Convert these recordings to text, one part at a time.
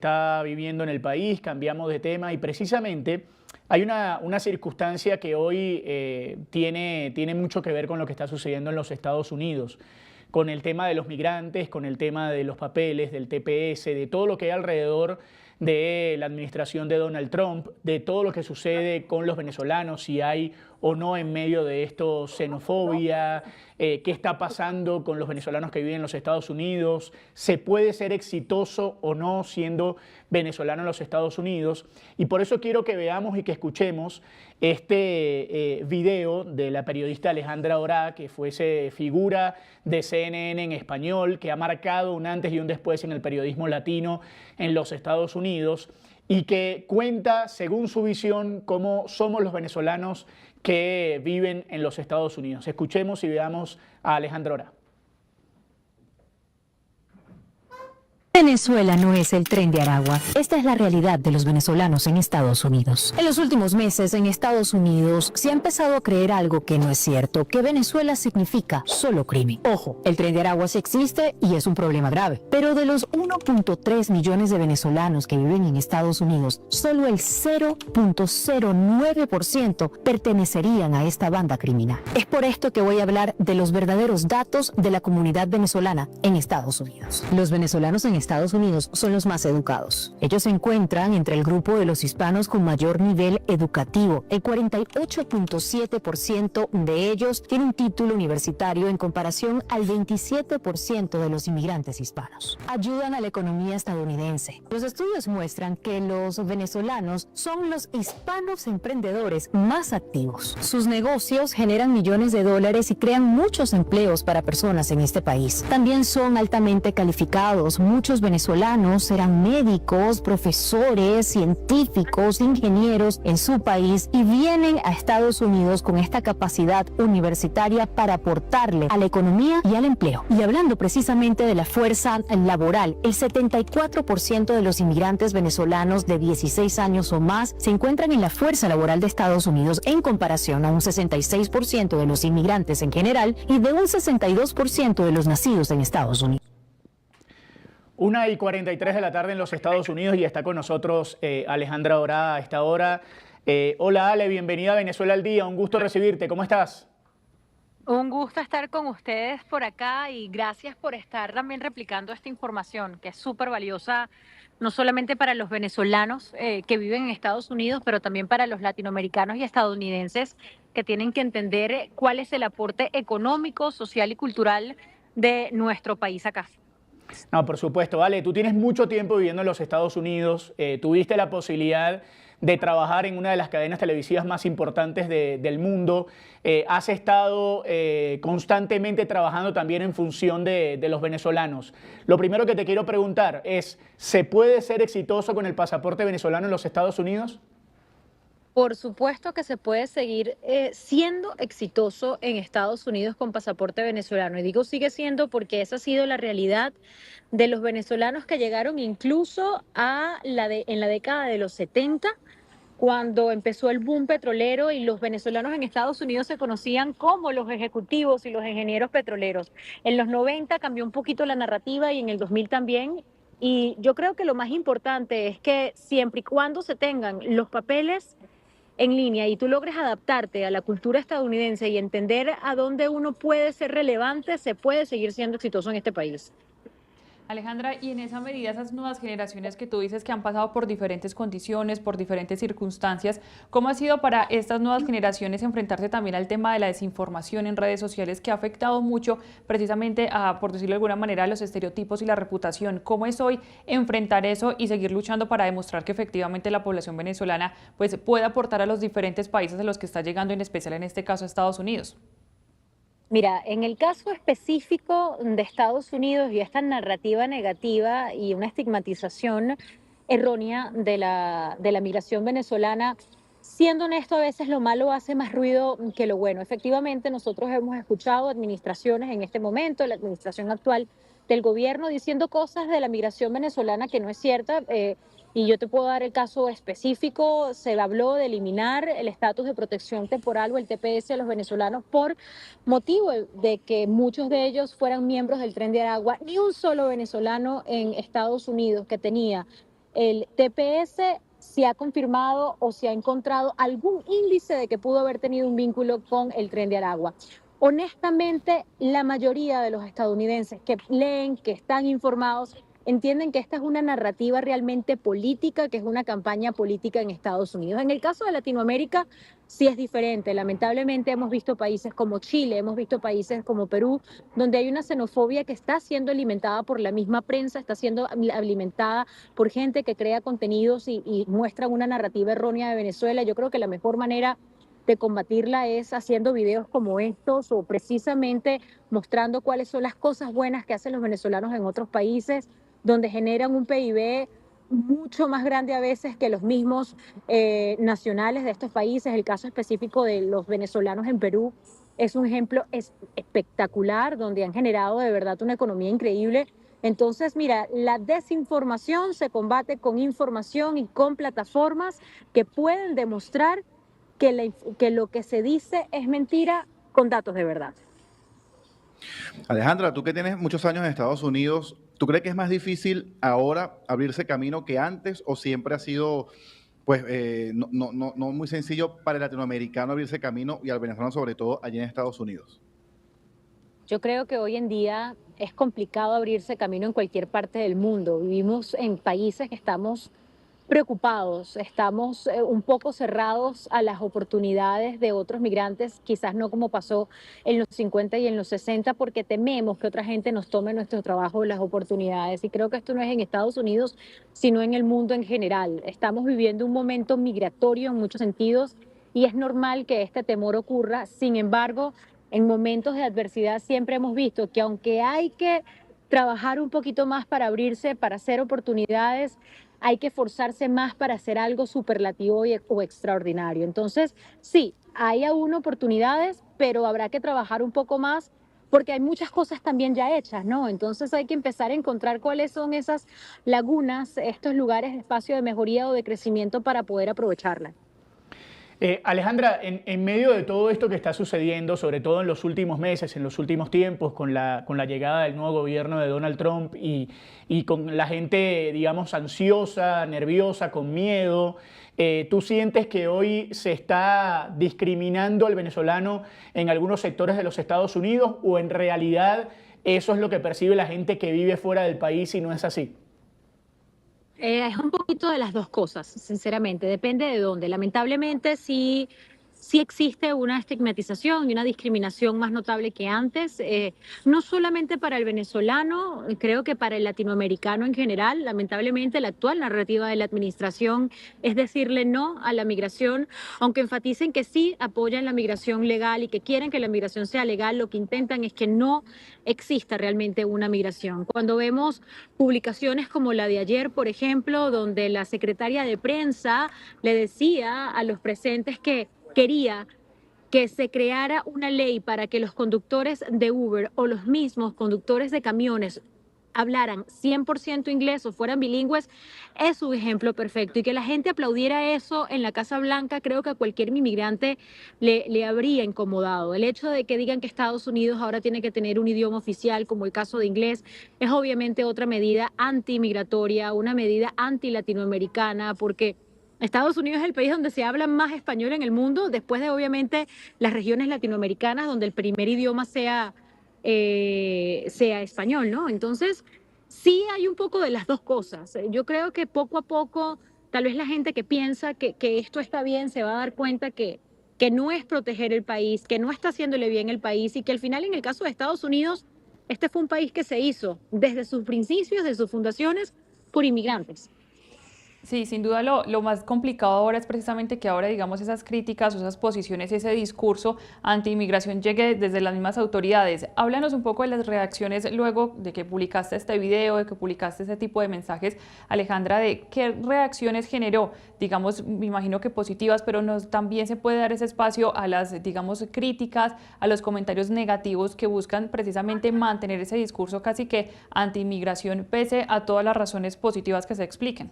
está viviendo en el país, cambiamos de tema y precisamente hay una circunstancia que hoy tiene mucho que ver con lo que está sucediendo en los Estados Unidos, con el tema de los migrantes, con el tema de los papeles, del TPS, de todo lo que hay alrededor de la administración de Donald Trump, de todo lo que sucede con los venezolanos, si hay o no en medio de esto xenofobia, qué está pasando con los venezolanos que viven en los Estados Unidos, se puede ser exitoso o no siendo venezolano en los Estados Unidos. Y por eso quiero que veamos y que escuchemos este video de la periodista Alejandra Orá, que fuese figura de CNN en español, que ha marcado un antes y un después en el periodismo latino en los Estados Unidos y que cuenta, según su visión, cómo somos los venezolanos que viven en los Estados Unidos. Escuchemos y veamos a Alejandra Orá. Venezuela no es el Tren de Aragua. Esta es la realidad de los venezolanos en Estados Unidos. En los últimos meses en Estados Unidos se ha empezado a creer algo que no es cierto, que Venezuela significa solo crimen. Ojo, el Tren de Aragua sí existe y es un problema grave, pero de los 1.3 millones de venezolanos que viven en Estados Unidos, solo el 0.09% pertenecerían a esta banda criminal. Es por esto que voy a hablar de los verdaderos datos de la comunidad venezolana en Estados Unidos. Los venezolanos en Estados Unidos son los más educados. Ellos se encuentran entre el grupo de los hispanos con mayor nivel educativo. El 48.7% de ellos tiene un título universitario en comparación al 27% de los inmigrantes hispanos. Ayudan a la economía estadounidense. Los estudios muestran que los venezolanos son los hispanos emprendedores más activos. Sus negocios generan millones de dólares y crean muchos empleos para personas en este país. También son altamente calificados. Muchos venezolanos serán médicos, profesores, científicos, ingenieros en su país y vienen a Estados Unidos con esta capacidad universitaria para aportarle a la economía y al empleo. Y hablando precisamente de la fuerza laboral, el 74% de los inmigrantes venezolanos de 16 años o más se encuentran en la fuerza laboral de Estados Unidos en comparación a un 66% de los inmigrantes en general y de un 62% de los nacidos en Estados Unidos. 1:43 de la tarde en los Estados Unidos y está con nosotros Alejandra Orá a esta hora. Hola Ale, bienvenida a Venezuela al Día, un gusto recibirte, ¿cómo estás? Un gusto estar con ustedes por acá y gracias por estar también replicando esta información que es súper valiosa, no solamente para los venezolanos que viven en Estados Unidos, pero también para los latinoamericanos y estadounidenses que tienen que entender cuál es el aporte económico, social y cultural de nuestro país acá. No, por supuesto, Ale, tú tienes mucho tiempo viviendo en los Estados Unidos, tuviste la posibilidad de trabajar en una de las cadenas televisivas más importantes del mundo, has estado constantemente trabajando también en función de los venezolanos. Lo primero que te quiero preguntar es, ¿se puede ser exitoso con el pasaporte venezolano en los Estados Unidos? Por supuesto que se puede seguir siendo exitoso en Estados Unidos con pasaporte venezolano. Y digo sigue siendo porque esa ha sido la realidad de los venezolanos que llegaron incluso en la década de los 70, cuando empezó el boom petrolero y los venezolanos en Estados Unidos se conocían como los ejecutivos y los ingenieros petroleros. En los 90 cambió un poquito la narrativa y en el 2000 también. Y yo creo que lo más importante es que siempre y cuando se tengan los papeles en línea y tú logres adaptarte a la cultura estadounidense y entender a dónde uno puede ser relevante, se puede seguir siendo exitoso en este país. Alejandra, y en esa medida, esas nuevas generaciones que tú dices que han pasado por diferentes condiciones, por diferentes circunstancias, ¿cómo ha sido para estas nuevas generaciones enfrentarse también al tema de la desinformación en redes sociales que ha afectado mucho precisamente a, por decirlo de alguna manera, a los estereotipos y la reputación? ¿Cómo es hoy enfrentar eso y seguir luchando para demostrar que efectivamente la población venezolana pues, puede aportar a los diferentes países a los que está llegando, en especial en este caso a Estados Unidos? Mira, en el caso específico de Estados Unidos y esta narrativa negativa y una estigmatización errónea de la migración venezolana, siendo honesto, a veces lo malo hace más ruido que lo bueno. Efectivamente, nosotros hemos escuchado administraciones en este momento, la administración actual del gobierno, diciendo cosas de la migración venezolana que no es cierta. Y yo te puedo dar el caso específico, se habló de eliminar el estatus de protección temporal o el TPS a los venezolanos por motivo de que muchos de ellos fueran miembros del Tren de Aragua. Ni un solo venezolano en Estados Unidos que tenía el TPS si ha confirmado o si ha encontrado algún índice de que pudo haber tenido un vínculo con el Tren de Aragua. Honestamente, la mayoría de los estadounidenses que leen, que están informados, entienden que esta es una narrativa realmente política, que es una campaña política en Estados Unidos. En el caso de Latinoamérica, sí es diferente. Lamentablemente hemos visto países como Chile, hemos visto países como Perú, donde hay una xenofobia que está siendo alimentada por la misma prensa, está siendo alimentada por gente que crea contenidos y muestra una narrativa errónea de Venezuela. Yo creo que la mejor manera de combatirla es haciendo videos como estos o precisamente mostrando cuáles son las cosas buenas que hacen los venezolanos en otros países, donde generan un PIB mucho más grande a veces que los mismos nacionales de estos países. El caso específico de los venezolanos en Perú es un ejemplo espectacular, donde han generado de verdad una economía increíble. Entonces, mira, la desinformación se combate con información y con plataformas que pueden demostrar que lo que se dice es mentira con datos de verdad. Alejandra, tú que tienes muchos años en Estados Unidos, ¿tú crees que es más difícil ahora abrirse camino que antes o siempre ha sido pues no muy sencillo para el latinoamericano abrirse camino y al venezolano sobre todo allí en Estados Unidos? Yo creo que hoy en día es complicado abrirse camino en cualquier parte del mundo. Vivimos en países que estamos preocupados, estamos un poco cerrados a las oportunidades de otros migrantes, quizás no como pasó en los 50 y en los 60, porque tememos que otra gente nos tome nuestro trabajo, las oportunidades. Y creo que esto no es en Estados Unidos, sino en el mundo en general. Estamos viviendo un momento migratorio en muchos sentidos y es normal que este temor ocurra. Sin embargo, en momentos de adversidad siempre hemos visto que aunque hay que trabajar un poquito más para abrirse, para hacer oportunidades, hay que forzarse más para hacer algo superlativo o extraordinario. Entonces, sí, hay aún oportunidades, pero habrá que trabajar un poco más porque hay muchas cosas también ya hechas, ¿no? Entonces hay que empezar a encontrar cuáles son esas lagunas, estos lugares de espacio de mejoría o de crecimiento para poder aprovecharlas. Alejandra, en medio de todo esto que está sucediendo, sobre todo en los últimos meses, en los últimos tiempos, con la llegada del nuevo gobierno de Donald Trump y con la gente, digamos, ansiosa, nerviosa, con miedo, ¿tú sientes que hoy se está discriminando al venezolano en algunos sectores de los Estados Unidos o en realidad eso es lo que percibe la gente que vive fuera del país y no es así? Es un poquito de las dos cosas, sinceramente, depende de dónde. Lamentablemente sí existe una estigmatización y una discriminación más notable que antes, no solamente para el venezolano, creo que para el latinoamericano en general. Lamentablemente la actual narrativa de la administración es decirle no a la migración, aunque enfaticen que sí apoyan la migración legal y que quieren que la migración sea legal, lo que intentan es que no exista realmente una migración. Cuando vemos publicaciones como la de ayer, por ejemplo, donde la secretaria de prensa le decía a los presentes que quería que se creara una ley para que los conductores de Uber o los mismos conductores de camiones hablaran 100% inglés o fueran bilingües, es un ejemplo perfecto. Y que la gente aplaudiera eso en la Casa Blanca, creo que a cualquier inmigrante le habría incomodado. El hecho de que digan que Estados Unidos ahora tiene que tener un idioma oficial, como el caso de inglés, es obviamente otra medida antimigratoria, una medida anti-latinoamericana, porque Estados Unidos es el país donde se habla más español en el mundo, después de obviamente las regiones latinoamericanas donde el primer idioma sea español, ¿no? Entonces, sí hay un poco de las dos cosas. Yo creo que poco a poco, tal vez la gente que piensa que esto está bien se va a dar cuenta que no es proteger el país, que no está haciéndole bien el país y que al final en el caso de Estados Unidos, este fue un país que se hizo desde sus principios, de sus fundaciones, por inmigrantes. Sí, sin duda lo más complicado ahora es precisamente que ahora, digamos, esas críticas o esas posiciones, ese discurso anti-inmigración llegue desde las mismas autoridades. Háblanos un poco de las reacciones luego de que publicaste este video, de que publicaste ese tipo de mensajes, Alejandra, de qué reacciones generó, digamos, me imagino que positivas, pero también se puede dar ese espacio a las, digamos, críticas, a los comentarios negativos que buscan precisamente mantener ese discurso casi que anti-inmigración pese a todas las razones positivas que se expliquen.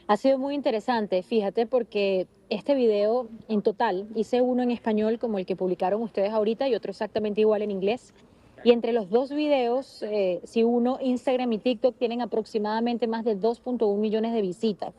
Ha sido muy interesante, fíjate, porque este video en total, hice uno en español como el que publicaron ustedes ahorita y otro exactamente igual en inglés. Y entre los dos videos, si uno, Instagram y TikTok tienen aproximadamente más de 2.1 millones de visitas.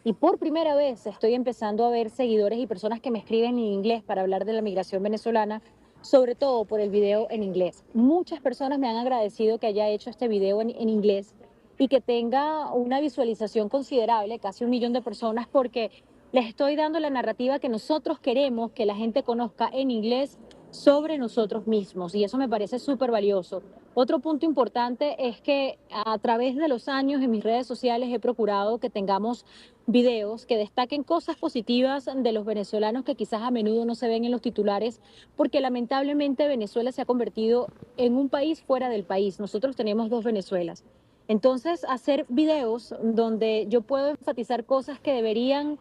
Y por primera vez estoy empezando a ver seguidores y personas que me escriben en inglés para hablar de la migración venezolana, sobre todo por el video en inglés. Muchas personas me han agradecido que haya hecho este video en inglés y que tenga una visualización considerable, casi 1 millón de personas, porque les estoy dando la narrativa que nosotros queremos que la gente conozca en inglés sobre nosotros mismos, y eso me parece súper valioso. Otro punto importante es que a través de los años en mis redes sociales he procurado que tengamos videos que destaquen cosas positivas de los venezolanos que quizás a menudo no se ven en los titulares, porque lamentablemente Venezuela se ha convertido en un país fuera del país. Nosotros tenemos dos Venezuelas. Entonces, hacer videos donde yo puedo enfatizar cosas que deberían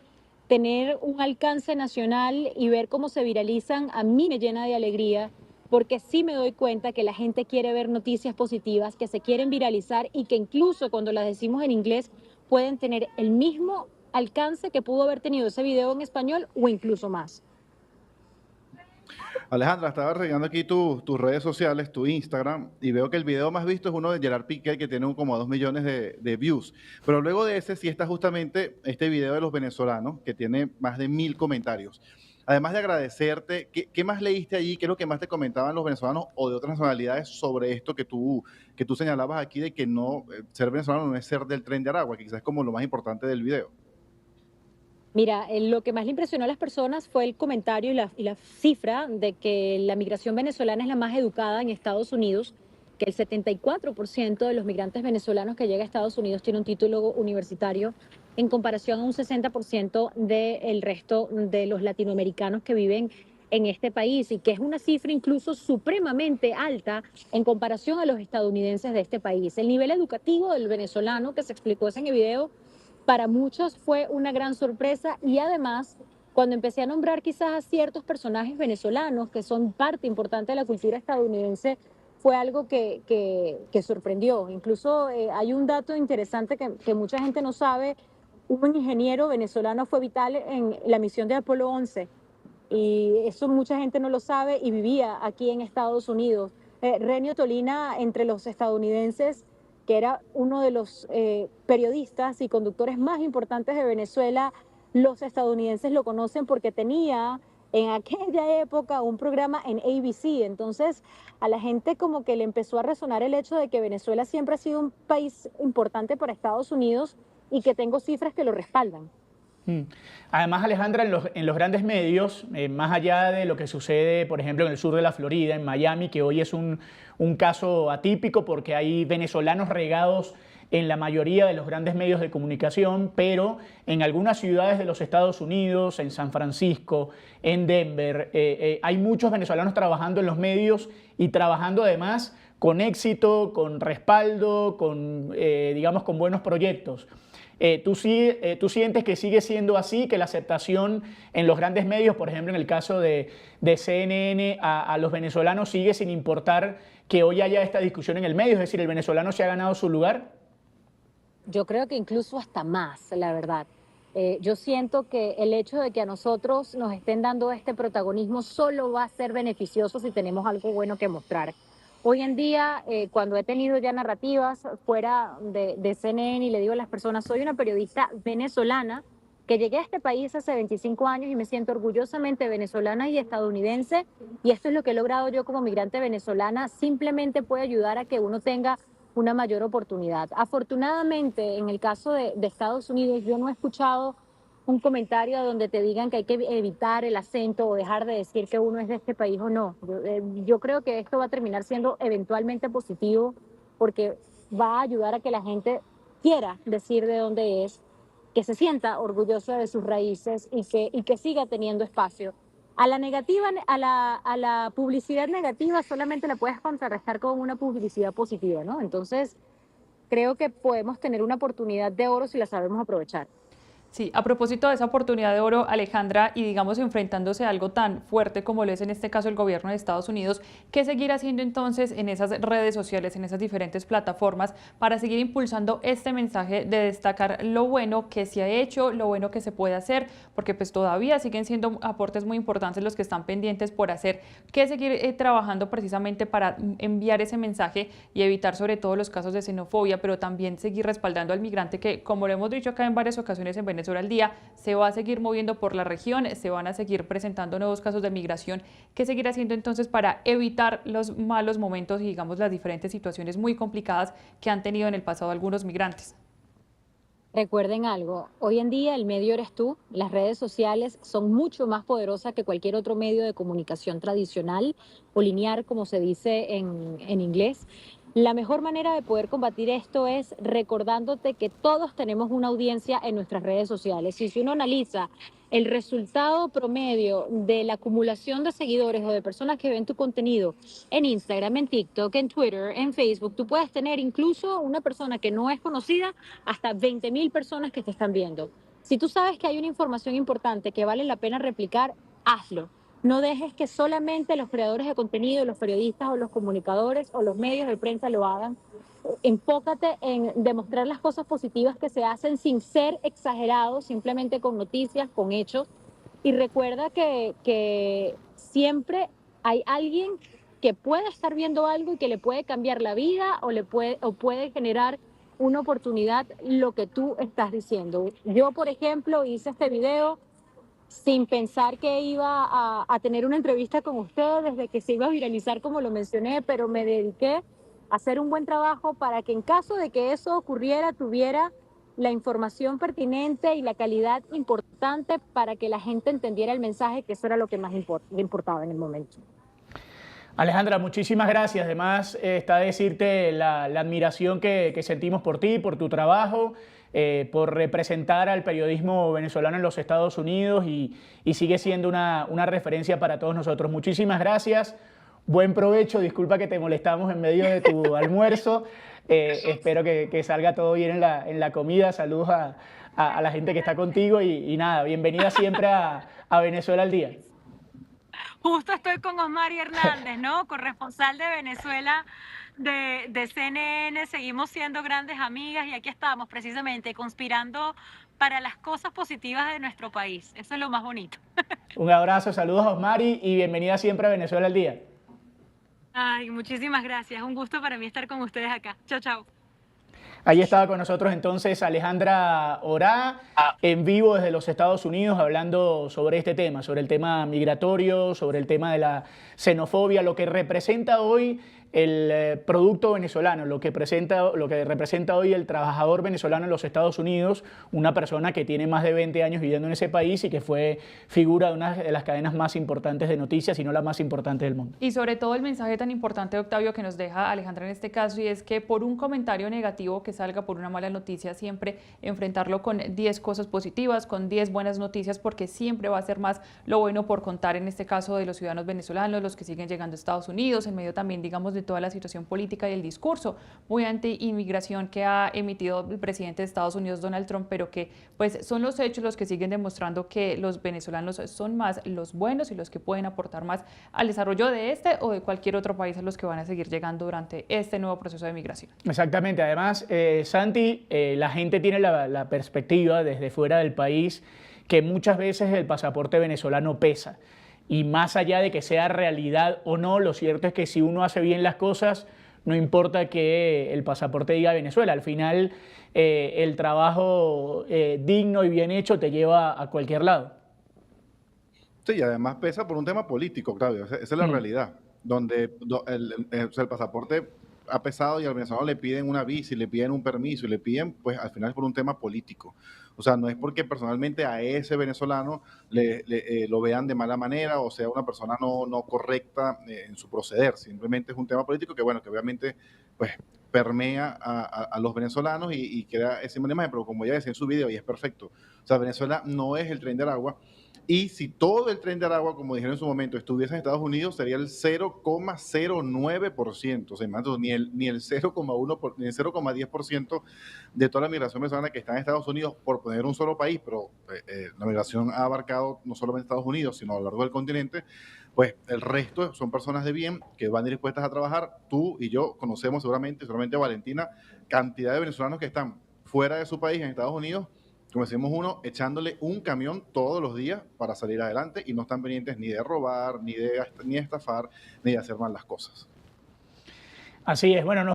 tener un alcance nacional y ver cómo se viralizan, a mí me llena de alegría, porque sí me doy cuenta que la gente quiere ver noticias positivas, que se quieren viralizar y que incluso cuando las decimos en inglés pueden tener el mismo alcance que pudo haber tenido ese video en español o incluso más. Alejandra, estaba revisando aquí tus redes sociales, tu Instagram, y veo que el video más visto es uno de Gerard Piqué, que tiene como 2 millones de views. Pero luego de ese sí está justamente este video de los venezolanos, que tiene más de 1000 comentarios. Además de agradecerte, ¿qué más leíste allí? ¿Qué es lo que más te comentaban los venezolanos o de otras nacionalidades sobre esto que tú señalabas aquí de que no, ser venezolano no es ser del Tren de Aragua, que quizás es como lo más importante del video? Mira, lo que más le impresionó a las personas fue el comentario y la cifra de que la migración venezolana es la más educada en Estados Unidos, que el 74% de los migrantes venezolanos que llega a Estados Unidos tiene un título universitario en comparación a un 60% del resto de los latinoamericanos que viven en este país, y que es una cifra incluso supremamente alta en comparación a los estadounidenses de este país. El nivel educativo del venezolano que se explicó en el video para muchos fue una gran sorpresa, y además cuando empecé a nombrar quizás a ciertos personajes venezolanos que son parte importante de la cultura estadounidense, fue algo que sorprendió. Incluso hay un dato interesante que mucha gente no sabe: un ingeniero venezolano fue vital en la misión de Apolo 11, y eso mucha gente no lo sabe y vivía aquí en Estados Unidos. Renio Tolina, entre los estadounidenses, que era uno de los periodistas y conductores más importantes de Venezuela, los estadounidenses lo conocen porque tenía en aquella época un programa en ABC. Entonces, a la gente como que le empezó a resonar el hecho de que Venezuela siempre ha sido un país importante para Estados Unidos y que tengo cifras que lo respaldan. Además, Alejandra, en los grandes medios, más allá de lo que sucede, por ejemplo, en el sur de la Florida, en Miami, que hoy es un caso atípico porque hay venezolanos regados en la mayoría de los grandes medios de comunicación, pero en algunas ciudades de los Estados Unidos, en San Francisco, en Denver, hay muchos venezolanos trabajando en los medios y trabajando además con éxito, con respaldo, digamos, con buenos proyectos. ¿Tú sientes que sigue siendo así, que la aceptación en los grandes medios, por ejemplo en el caso de CNN, a los venezolanos sigue sin importar que hoy haya esta discusión en el medio? Es decir, ¿el venezolano se ha ganado su lugar? Yo creo que incluso hasta más, la verdad. Yo siento que el hecho de que a nosotros nos estén dando este protagonismo solo va a ser beneficioso si tenemos algo bueno que mostrar. Hoy en día, cuando he tenido ya narrativas fuera de CNN y le digo a las personas: soy una periodista venezolana que llegué a este país hace 25 años y me siento orgullosamente venezolana y estadounidense, y esto es lo que he logrado yo como migrante venezolana, simplemente puede ayudar a que uno tenga una mayor oportunidad. Afortunadamente, en el caso de Estados Unidos, yo no he escuchado un comentario donde te digan que hay que evitar el acento o dejar de decir que uno es de este país o no. Yo creo que esto va a terminar siendo eventualmente positivo, porque va a ayudar a que la gente quiera decir de dónde es, que se sienta orgullosa de sus raíces y que siga teniendo espacio. A la negativa, a la publicidad negativa solamente la puedes contrarrestar con una publicidad positiva, ¿no? Entonces, creo que podemos tener una oportunidad de oro si la sabemos aprovechar. Sí, a propósito de esa oportunidad de oro, Alejandra, y digamos enfrentándose a algo tan fuerte como lo es en este caso el gobierno de Estados Unidos, ¿qué seguir haciendo entonces en esas redes sociales, en esas diferentes plataformas para seguir impulsando este mensaje de destacar lo bueno que se ha hecho, lo bueno que se puede hacer? Porque pues todavía siguen siendo aportes muy importantes los que están pendientes por hacer, que seguir trabajando precisamente para enviar ese mensaje y evitar sobre todo los casos de xenofobia, pero también seguir respaldando al migrante que, como lo hemos dicho acá en varias ocasiones en Venezuela al día, se va a seguir moviendo por la región, se van a seguir presentando nuevos casos de migración. ¿Qué seguir haciendo entonces para evitar los malos momentos y digamos las diferentes situaciones muy complicadas que han tenido en el pasado algunos migrantes? Recuerden algo, hoy en día el medio eres tú, las redes sociales son mucho más poderosas que cualquier otro medio de comunicación tradicional o lineal, como se dice en inglés. La mejor manera de poder combatir esto es recordándote que todos tenemos una audiencia en nuestras redes sociales. Y si uno analiza el resultado promedio de la acumulación de seguidores o de personas que ven tu contenido en Instagram, en TikTok, en Twitter, en Facebook, tú puedes tener incluso una persona que no es conocida hasta 20.000 personas que te están viendo. Si tú sabes que hay una información importante que vale la pena replicar, hazlo. No dejes que solamente los creadores de contenido, los periodistas o los comunicadores o los medios de prensa lo hagan. Enfócate en demostrar las cosas positivas que se hacen sin ser exagerados, simplemente con noticias, con hechos. Y recuerda que siempre hay alguien que puede estar viendo algo y que le puede cambiar la vida o puede generar una oportunidad lo que tú estás diciendo. Yo, por ejemplo, hice este video sin pensar que iba a tener una entrevista con ustedes, desde que se iba a viralizar, como lo mencioné, pero me dediqué a hacer un buen trabajo para que en caso de que eso ocurriera, tuviera la información pertinente y la calidad importante para que la gente entendiera el mensaje, que eso era lo que más le importaba en el momento. Alejandra, muchísimas gracias. Además, está decirte la admiración que sentimos por ti, por tu trabajo, por representar al periodismo venezolano en los Estados Unidos y sigue siendo una referencia para todos nosotros. Muchísimas gracias. Buen provecho. Disculpa que te molestamos en medio de tu almuerzo. Espero que salga todo bien en la comida. Saludos a la gente que está contigo y nada, bienvenida siempre a Venezuela al día. Justo estoy con Osmari Hernández, ¿no? Corresponsal de Venezuela de CNN. Seguimos siendo grandes amigas y aquí estamos precisamente conspirando para las cosas positivas de nuestro país. Eso es lo más bonito. Un abrazo, saludos a Osmari y bienvenida siempre a Venezuela al día. Ay, muchísimas gracias. Un gusto para mí estar con ustedes acá. Chao, chao. Ahí estaba con nosotros entonces Alejandra Orá, en vivo desde los Estados Unidos, hablando sobre este tema, sobre el tema migratorio, sobre el tema de la xenofobia, lo que representa hoy el producto venezolano, lo que representa hoy el trabajador venezolano en los Estados Unidos, una persona que tiene más de 20 años viviendo en ese país y que fue figura de una de las cadenas más importantes de noticias, si no la más importante del mundo. Y sobre todo el mensaje tan importante, Octavio, que nos deja Alejandra en este caso, y es que por un comentario negativo que salga, por una mala noticia, siempre enfrentarlo con 10 cosas positivas, con 10 buenas noticias, porque siempre va a ser más lo bueno por contar, en este caso de los ciudadanos venezolanos, los que siguen llegando a Estados Unidos, en medio también, digamos, de toda la situación política y el discurso muy anti-inmigración que ha emitido el presidente de Estados Unidos, Donald Trump, pero que pues son los hechos los que siguen demostrando que los venezolanos son más los buenos y los que pueden aportar más al desarrollo de este o de cualquier otro país a los que van a seguir llegando durante este nuevo proceso de migración. Exactamente, además, Santi, la gente tiene la perspectiva desde fuera del país que muchas veces el pasaporte venezolano pesa. Y más allá de que sea realidad o no, lo cierto es que si uno hace bien las cosas, no importa que el pasaporte diga Venezuela. Al final, el trabajo digno y bien hecho te lleva a cualquier lado. Sí, y además pesa por un tema político, Octavio. Esa es la realidad. Donde el pasaporte ha pesado y al venezolano le piden una visa y le piden un permiso y le piden, pues al final es por un tema político. O sea, no es porque personalmente a ese venezolano lo vean de mala manera o sea una persona no correcta en su proceder. Simplemente es un tema político que, bueno, que obviamente pues permea a los venezolanos y crea esa imagen, pero como ya decía en su video, y es perfecto. O sea, Venezuela no es el tren del agua. Y si todo el tren de Aragua, como dijeron en su momento, estuviese en Estados Unidos, sería el 0,09%. O sea, ni el 0,1, ni el 0,10% de toda la migración venezolana que está en Estados Unidos, por poner un solo país, pero la migración ha abarcado no solamente Estados Unidos, sino a lo largo del continente. Pues el resto son personas de bien que van dispuestas a trabajar. Tú y yo conocemos seguramente Valentina, cantidad de venezolanos que están fuera de su país, en Estados Unidos, como decimos uno, echándole un camión todos los días para salir adelante y no están pendientes ni de robar, ni de estafar, ni de hacer mal las cosas. Así es. Bueno,